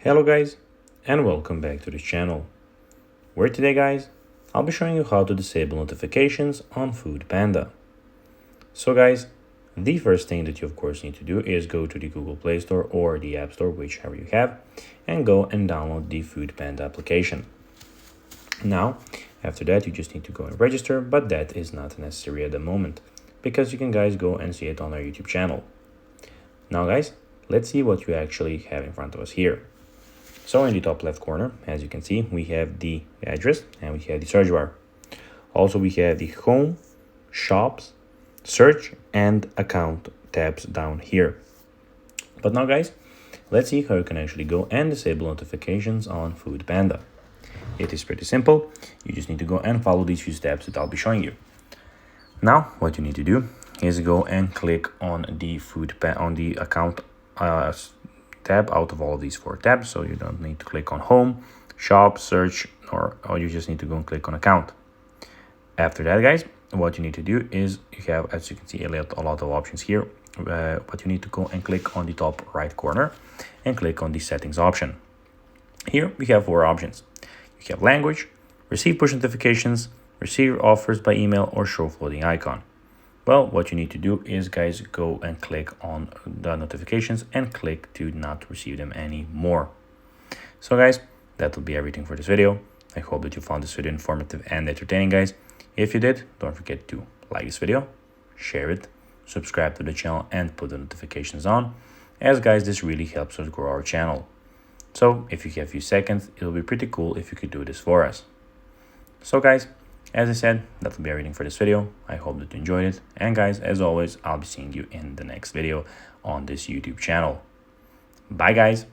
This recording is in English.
Hello guys, and welcome back to this channel, where today guys, I'll be showing you how to disable notifications on Foodpanda. So guys, the first thing that you of course need to do is go to the Google Play Store or the App Store, whichever you have, and go and download the Foodpanda application. Now, after that you just need to go and register, but that is not necessary at the moment, because you can guys go and see it on our YouTube channel. Now guys, let's see what you actually have in front of us here. So in the top left corner, as you can see, we have the address and we have the search bar. Also, we have the home, shops, search, and account tabs down here. But now guys, let's see how you can actually go and disable notifications on Foodpanda. It is pretty simple. You just need to go and follow these few steps that I'll be showing you. Now, what you need to do is go and click on the account tab out of all of these four tabs. So you don't need to click on home, shop, search, or you just need to go and click on account. After that guys, what you need to do is you have, as you can see, a lot of options here, but you need to go and click on the top right corner and click on the settings option. Here we have four options. You have language, receive push notifications, receive offers by email, or show floating icon. Well, what you need to do is guys, go and click on the notifications and click to not receive them anymore. So guys, that will be everything for this video. I hope that you found this video informative and entertaining guys. If you did, don't forget to like this video, share it, subscribe to the channel, and put the notifications on, as guys, this really helps us grow our channel. So if you have a few seconds, it will be pretty cool if you could do this for us. So guys, as I said, that will be everything for this video. I hope that you enjoyed it. And guys, as always, I'll be seeing you in the next video on this YouTube channel. Bye guys.